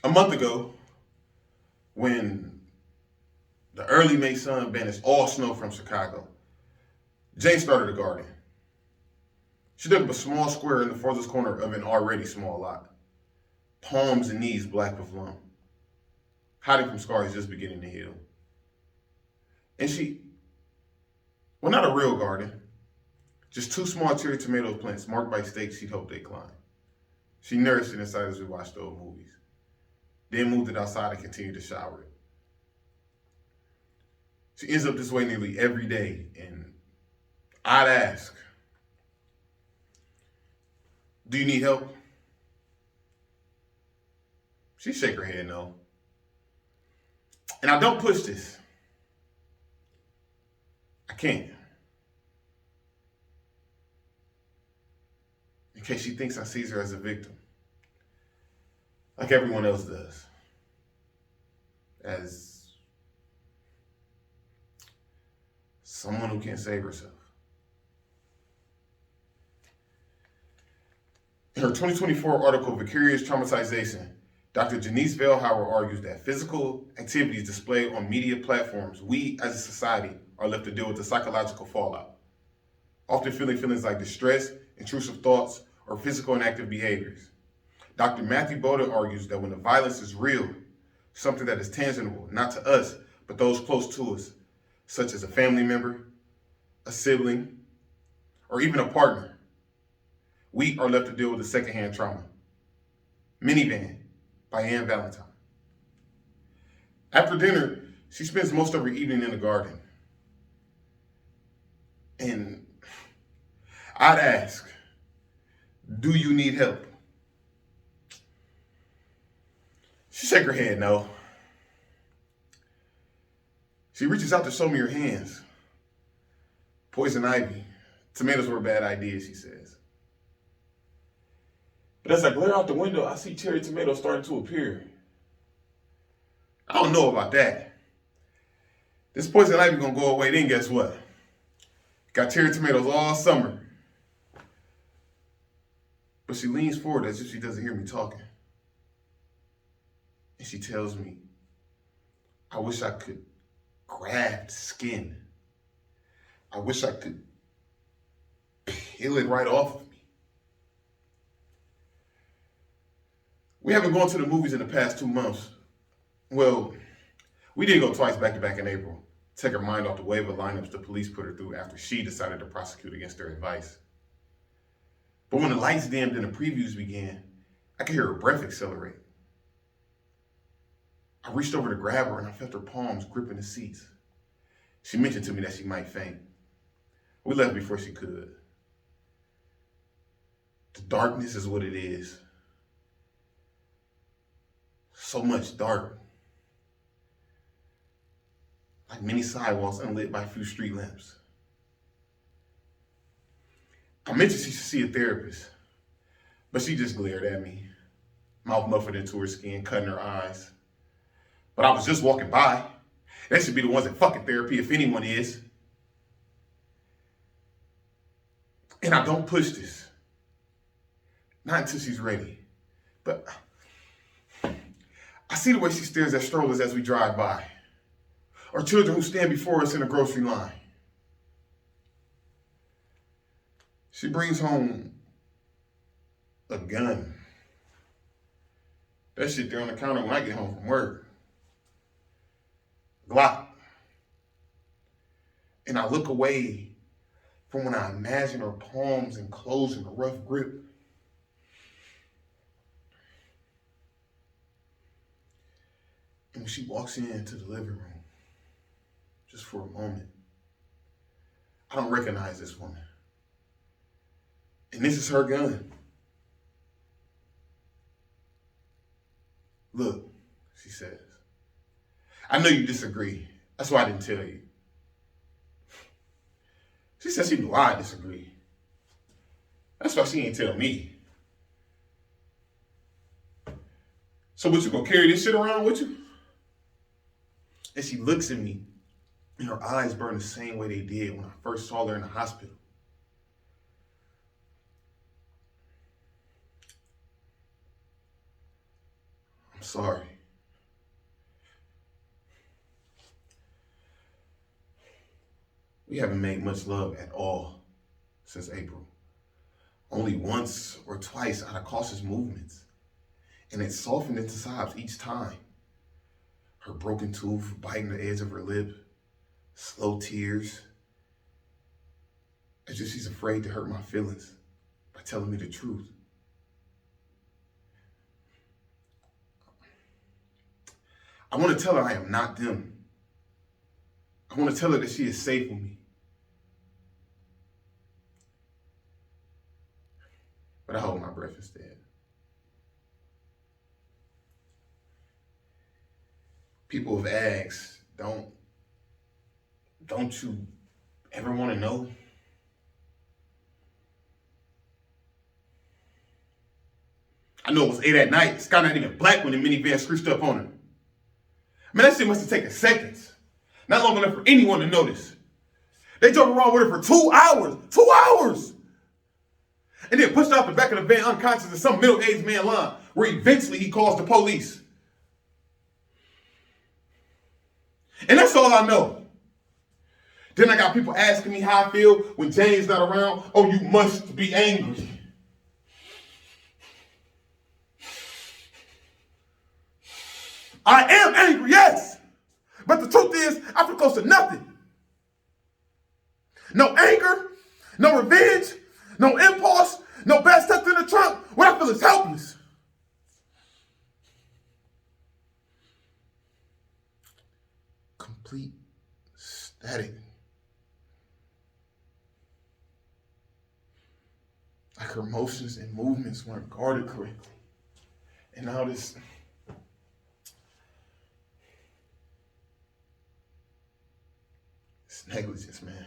A month ago, when the early May sun banished all snow from Chicago, Jane started a garden. She dug up a small square in the farthest corner of an already small lot, palms and knees black with lump, hiding from scars just beginning to heal. And well, not a real garden, just two small cherry tomato plants marked by stakes she'd hoped they'd climb. She nourished it inside as we watched old movies, then moved it outside and continued to shower it. She ends up this way nearly every day, and I'd ask, do you need help? She'd shake her head no. And I don't push this. I can't. In case she thinks I sees her as a victim, like everyone else does, as someone who can't save herself. In her 2024 article, Vicarious Traumatization, Dr. Janice Veilhauer argues that physical activities displayed on media platforms, we as a society are left to deal with the psychological fallout, often feeling feelings like distress, intrusive thoughts, or physical inactive behaviors. Dr. Matthew Bowden argues that when the violence is real, something that is tangible, not to us, but those close to us, such as a family member, a sibling, or even a partner, we are left to deal with the secondhand trauma. Minivan by Ann Valentine. After dinner, she spends most of her evening in the garden. And I'd ask, do you need help? She shake her head no. She reaches out to show me her hands. Poison ivy. Tomatoes were a bad idea, she says. But as I glare out the window, I see cherry tomatoes starting to appear. I don't know about that. This poison ivy gonna go away, then guess what? Got cherry tomatoes all summer. But she leans forward as if she doesn't hear me talking. And she tells me, I wish I could grab the skin. I wish I could peel it right off of me. We haven't gone to the movies in the past 2 months. Well, we did go twice back to back in April. Take her mind off the wave of lineups the police put her through after she decided to prosecute against their advice. But when the lights dimmed and the previews began, I could hear her breath accelerate. I reached over to grab her and I felt her palms gripping the seats. She mentioned to me that she might faint. We left before she could. The darkness is what it is. So much dark. Like many sidewalks unlit by a few street lamps. I mentioned she should see a therapist, but she just glared at me, mouth muffled into her skin, cutting her eyes. But I was just walking by. They should be the ones in fucking therapy if anyone is. And I don't push this. Not until she's ready. But I see the way she stares at strollers as we drive by, or children who stand before us in a grocery line. She brings home a gun. That shit there on the counter when I get home from work. Glock. And I look away from when I imagine her palms enclosed in a rough grip. And when she walks into the living room, just for a moment, I don't recognize this woman. And this is her gun. Look, she says, I know you disagree. That's why I didn't tell you. She said she knew I disagree. That's why she ain't tell me. So what, you gonna carry this shit around with you? And she looks at me, and her eyes burn the same way they did when I first saw her in the hospital. I'm I'm sorry. We haven't made much love at all since April. Only once or twice out of cautious movements. And it softened into sobs each time. Her broken tooth biting the edge of her lip, slow tears, as if she's afraid to hurt my feelings by telling me the truth. I want to tell her I am not them. I want to tell her that she is safe with me. But I hold my breath instead. People have asked, don't you ever want to know? I know it was 8 at night. Sky not even black when the minivan screeched up on her. Man, that shit must have taken seconds. Not long enough for anyone to notice. They drove around with her for 2 hours. 2 hours! And then pushed out the back of the van unconscious in some middle-aged man line, where eventually he calls the police. And that's all I know. Then I got people asking me how I feel when Jane's not around. Oh, you must be angry. I am angry, yes. But the truth is, I feel close to nothing. No anger, no revenge, no impulse, no bad stuff in the trunk. What I feel is helpless. Complete static. Like her emotions and movements weren't guarded correctly. And now this negligence, man.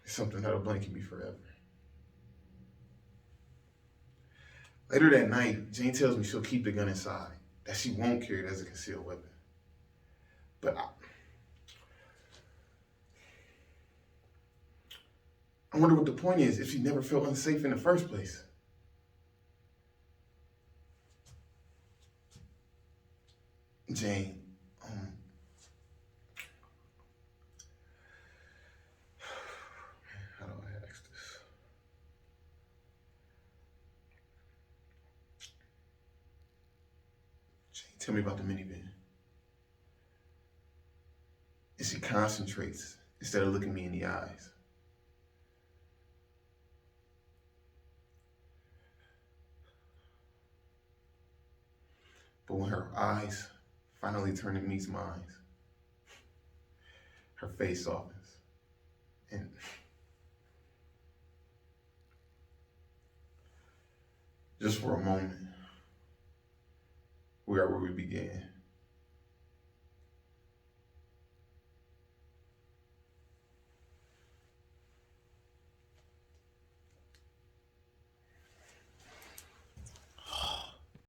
It's something that'll blanket me forever. Later that night, Jane tells me she'll keep the gun inside, that she won't carry it as a concealed weapon. But I wonder what the point is if she never felt unsafe in the first place. Jane, how do I ask this? Jane, tell me about the minivan. And she concentrates instead of looking me in the eyes. But when her eyes finally turn to me's mine, her face softens. And just for a moment, we are where we began.